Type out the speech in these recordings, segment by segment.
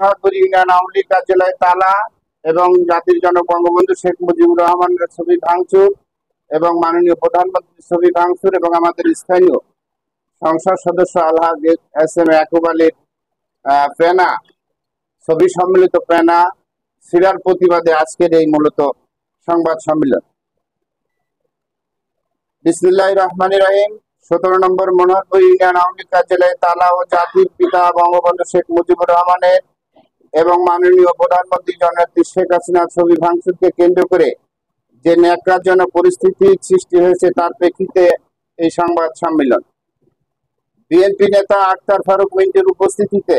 Manoharpur union Awami League কার্যালয়ে তালা এবং জাতির জনক বঙ্গবন্ধু শেখ মুজিবুর রহমানের ছবি ভাঙচুর এবং মাননীয় প্রধানমন্ত্রীর ছবি ভাঙচুর এবং আমাদের স্থানীয় সংসদ সদস্য আলহাজ এস.এম. ইয়াকুব আলীর পেনা ছবি সম্মিলিত পেনা ছিঁড়ার প্রতিবাদে আজকের এই মূলত সংবাদ সম্মেলন। বিসমিল্লাহির রহমানির রহিম। 17 নম্বর মনোহরপুর ইউনিয়ন আওয়ামী লীগ কার্যালয়ে তালা ও জাতির পিতা বঙ্গবন্ধু শেখ মুজিবুর রহমানের এবং মাননীয় প্রধানমন্ত্রী জননেত্রী শেখ হাসিনার ছবি ভাঙচুরকে কেন্দ্র করে যে ন্যাক্কারজনক পরিস্থিতি সৃষ্টি হয়েছে তার প্রেক্ষিতে এই সংবাদ সম্মেলন। বিএনপি নেতা আক্তার ফারুক মিন্টুর উপস্থিতিতে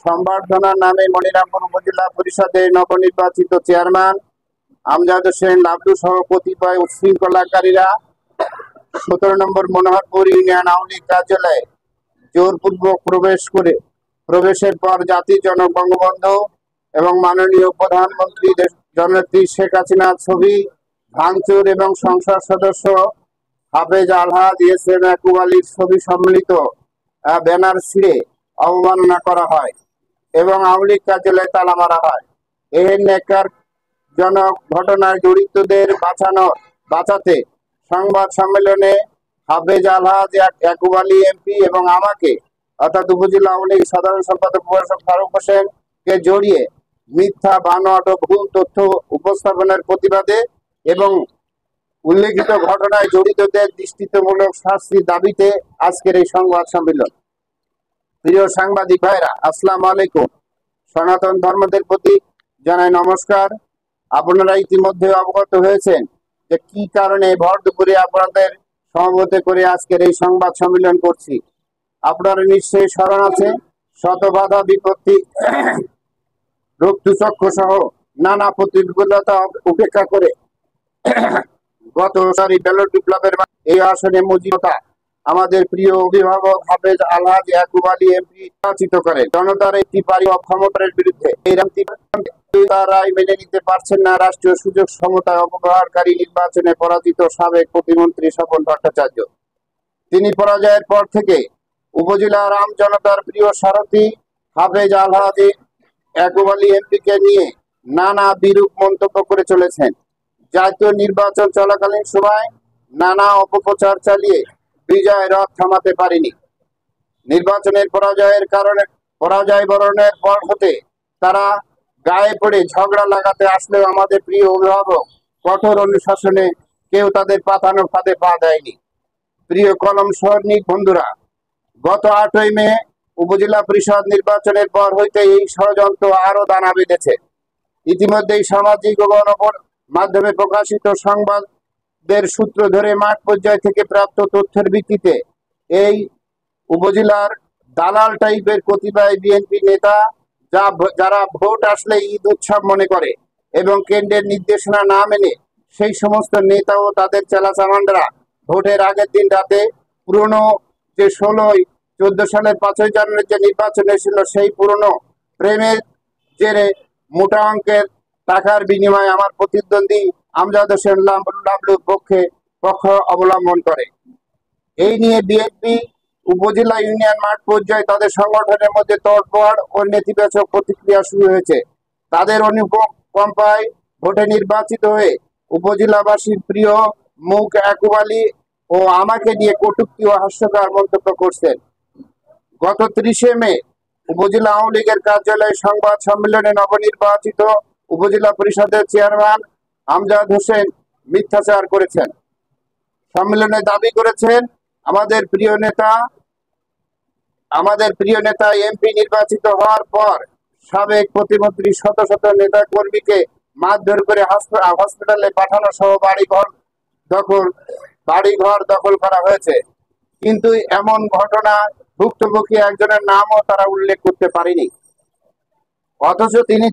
সংবর্ধনার নামে মনিরামপুর উপজেলা পরিষদের নবনির্বাচিত চেয়ারম্যান আমজাদ হোসেন লাবলু সহ কতিপয় উচ্ছৃঙ্খলাকারীরা 17 নম্বর মনোহরপুর ইউনিয়ন আওয়ামী লীগ কার্যালয়ে জোরপূর্বক প্রবেশের পর জাতির জনক বঙ্গবন্ধু এবং মাননীয় প্রধানমন্ত্রী জননেত্রী শেখ হাসিনার ছবি ভাঙচুর এবং সংসদ সদস্য হাফেজ আলহাজ এস.এম. ইয়াকুব আলীর ছবি সম্মিলিত ব্যানার ছিঁড়ে অবমাননা করা হয় এবং আওয়ামী লীগ কার্যালয়ে তালা মারা হয়। এই ন্যাক্কারজনক ঘটনায় জড়িতদের বাঁচাতে সংবাদ সম্মেলনে হাফেজ আলহাজ ইয়াকুব আলী এমপি এবং আমাকে অর্থাৎ উপজেলা আওয়ামী লীগ সাধারণ সম্পাদক প্রফেসর ফারুক হোসেনকে জড়িয়ে মিথ্যা বানোয়াট ও ভুল তথ্য উপস্থাপনের প্রতিবাদে এবং উল্লেখিত ঘটনায় জড়িতদের দৃষ্টান্তমূলক শাস্তির দাবিতে আজকের এই সংবাদ সম্মেলন। প্রিয় সাংবাদিক ভাইরা, আসসালামু আলাইকুম। সনাতন ধর্মদের প্রতি জানাই নমস্কার। আপনারা ইতিমধ্যে অবগত হয়েছেন যে কি কারণে ভর দুপুরে আপনাদের সমবেত করে আজকের এই সংবাদ সম্মেলন করছি। আপনারা নিশ্চয়ই স্মরণ আছে, শত বাধা বিপত্তি রোগ দুচক্র সহ নানা প্রতিকূলতা উপেক্ষা করে গত ব্যালট বিপ্লবের এই আসনে মুজিবতা আমাদের প্রিয় অভিভাবক হাফেজ আলহাজ ইয়াকুব আলী এমপি নির্বাচিত করেন। জনতার একটি অক্ষমতার বিরুদ্ধে এই রায় মেনে নিতে পারছেন না রাষ্ট্রীয় সুযোগ সমতায় অপব্যবহারকারী নির্বাচনে পরাজিত সাবেক প্রতিমন্ত্রী স্বপন ভট্টাচার্য। তিনি পরাজয়ের পর থেকে উপজেলার আম জনতার প্রিয় সারথী হাফেজ আলহাজ ইয়াকুব আলী এমপিকে নিয়ে নানা বিরূপ মন্তব্য করে চলেছেন। জাতীয় নির্বাচন চলাকালীন সময় নানা অপপ্রচার চালিয়ে বিজয় রথ থামাতে পারেনি। নির্বাচনের পরাজয় বরণের পর হতে তারা গায়ে পড়ে ঝগড়া লাগাতে আসলেও আমাদের প্রিয় অভিভাবক কঠোর অনুশাসনে কেউ তাদের পাতানো ফাঁদে পা দেয়নি। প্রিয় কলম সৈনিক বন্ধুরা, গত 8ই মে উপজেলা পরিষদ নির্বাচনের পর হইতে এই ষড়যন্ত্র আরো দানা বেঁধেছে। ইতিমধ্যেই সামাজিক ও মাধ্যমে প্রকাশিত সংবাদের সূত্র ধরে মাঠ পর্যায় থেকে প্রাপ্ত তথ্যের ভিত্তিতে এই উপজেলার দালাল টাইপের কতিপয় বিএনপি নেতা যারা ভোট আসলে ঈদ উৎসব মনে করে এবং কেন্দ্রের নির্দেশনা না মেনে সেই সমস্ত নেতা ও তাদের চেলাচামান্ডরা ভোটের আগের দিন রাতে পুরনো যে 14 সালের 5ই জানুয়ারি যে নির্বাচন হয়েছিল সেই পুরনো প্রেমের জেরে মোটা অঙ্কের টাকার বিনিময়ে আমার প্রতিদ্বন্দ্বী আমজাদ হোসেন লাবলুর পক্ষ অবলম্বন করে। এই নিয়ে বিএনপি উপজেলা ইউনিয়ন মাঠ পর্যায়ে তাদের সংগঠনের মধ্যে তোড়জোড় ও নেতিবাচক প্রতিক্রিয়া শুরু হয়েছে। তাদের অনুকম্পায় ভোটে নির্বাচিত হয়ে উপজেলাবাসীর প্রিয় মুখ ইয়াকুব আলী ও আমাকে নিয়ে কটূক্তি ও হাস্যকর মন্তব্য করছেন। গত 30 মে উপজেলা আওয়ামী লীগের কার্যালয়ে সংবাদ সম্মেলনে নবনির্বাচিত উপজেলা পরিষদের চেয়ারম্যান আমজাদ হোসেন মিথ্যাচার করেছেন। সম্মেলনে দাবি করেছেন আমাদের প্রিয় নেতা এমপি নির্বাচিত হওয়ার পর সাবেক প্রতিমন্ত্রী শত শত নেতা কর্মীকে মারধর করে হসপিটালে পাঠানো সহ বাড়িঘর দখল করা হয়েছে। কিন্তু এমন ঘটনা ভুক্তভোগী একজনের নামও তারা উল্লেখ করতে পারেনি। অথচ তিনি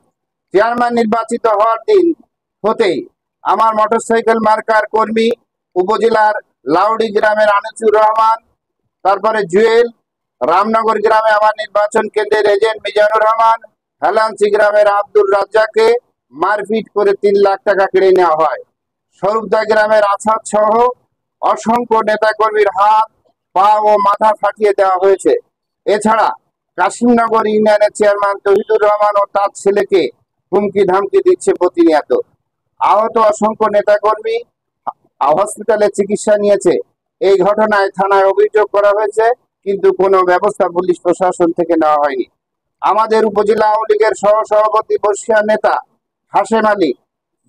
চেয়ারম্যান নির্বাচিত হওয়ার দিন হতেই আমার মোটরসাইকেল মার্কার কর্মী উপজেলার লাউডি গ্রামের আনিসুর রহমান, তারপরে জুয়েল, রামনগর গ্রামে আমার নির্বাচন কেন্দ্রের এজেন্ট মিজানুর রহমান, হেলান্সি গ্রামের আব্দুর রাজ্জাককে মারপিট করে 3 লাখ টাকা কেড়ে নেওয়া হয়। স্বরূপদা গ্রামের আসাদ সহ অসংখ্য নেতাকর্মীর হাত, পা ও মাথা ফাটিয়ে দেওয়া হয়েছে। এছাড়া কাশিমনগর ইউনিয়নের চেয়ারম্যান তহিদুর রহমান ও তার ছেলেকে হুমকি ধামকি দিচ্ছে প্রতিনিয়ত। আহত অসংখ্য নেতাকর্মী হসপিটালে চিকিৎসা নিয়েছে। এই ঘটনায় থানায় অভিযোগ করা হয়েছে, কিন্তু কোনো ব্যবস্থা পুলিশ প্রশাসন থেকে নেওয়া হয়নি। আমাদের উপজেলা আওয়ামী লীগের সহসভাপতি বর্ষিয়ান নেতা হাশেম আলী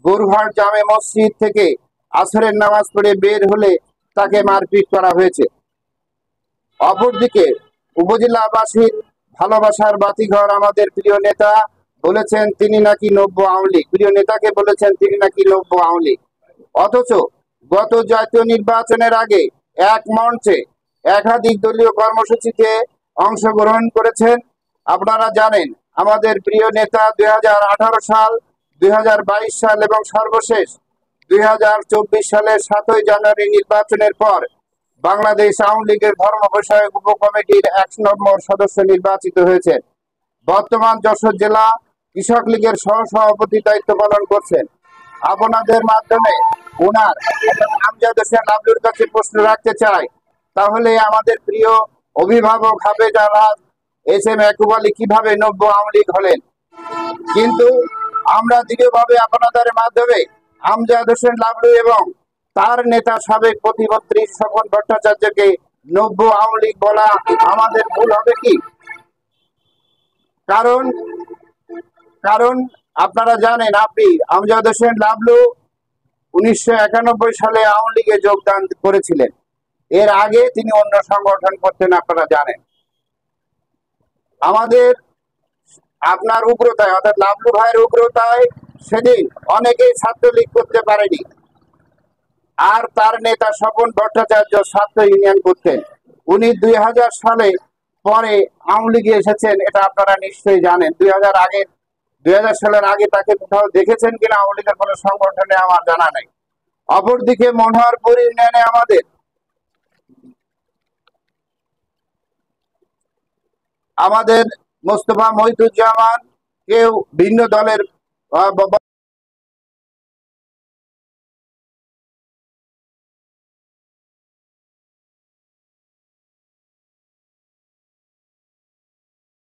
গরুহাট জামে মসজিদ থেকে আসরের নামাজ পড়ে বের হলে তাকে মারপিট করা হয়েছে। অপরদিকে উপজেলাবাসীর ভালোবাসার বাতিঘর আমাদের প্রিয় নেতা বলেছেন তিনি নাকি নব্য আওয়ামী লীগ, প্রিয় নেতাকে বলেছেন তিনি নাকি নব্য আওয়ামী লীগ। অথচ গত জাতীয় নির্বাচনের আগে এক মঞ্চে একাধিক দলীয় কর্মসূচিতে অংশগ্রহণ করেছেন। আপনারা জানেন আমাদের প্রিয় নেতা 2018 সাল, 2022 সাল এবং সর্বশেষ 2024 সালের 7ই জানুয়ারি নির্বাচনের পর বাংলাদেশ আওয়ামী লীগের ধর্ম বিষয়ক উপকমিটির 1 নম্বর সদস্য নির্বাচিত হয়েছেন। বর্তমান যশোর জেলা কৃষক লীগের সহসভাপতি দায়িত্ব পালন করছেন। আপনাদের মাধ্যমে ওনার আমজাদ হোসেন লাবলুর কাছে প্রশ্ন রাখতে চাই, তাহলে আমাদের প্রিয় অভিভাবক হাফেজ আলহাজ এস.এম. ইয়াকুব আলী কিভাবে নব্য আওয়ামী লীগ হলেন? কিন্তু আমরা দৃঢ়ভাবে আপনাদের মাধ্যমে আমজাদ হোসেন লাবলু এবং তার নেতা সাবেক প্রতিমন্ত্রী স্বপন ভট্টাচার্যকে নব্য আওয়ামী লীগ বলা আমাদের ভুল হবে কি? কারণ কারণ আপনারা জানেন, আপনি আমজাদ হোসেন লাবলু 1991 সালে আওয়ামী লীগে যোগদান করেছিলেন। এর আগে তিনি অন্য সংগঠন করতেন, আপনারা জানেন। আমাদের আপনার উগ্রতায় অর্থাৎ লাবলু ভাইয়ের উগ্রতায় সেদিন অনেকেই ছাত্রলীগ করতে পারেনি। আর তার নেতা স্বপন ভট্টাচার্য ছাত্র ইউনিয়ন করতেন। উনি 2000 সালে পরে আওয়ামী লীগে এসেছেন, এটা আপনারা নিশ্চয়ই জানেন। 2000 সালের আগে তাকে কোথাও দেখেছেন কিনা আওয়ামী লীগের কোনো সংগঠনে আমার জানা নাই। অপরদিকে মনোহরপুর ইউনিয়নে আমাদের মোস্তফা মহিদুজ্জামান কেউ ভিন্ন দলের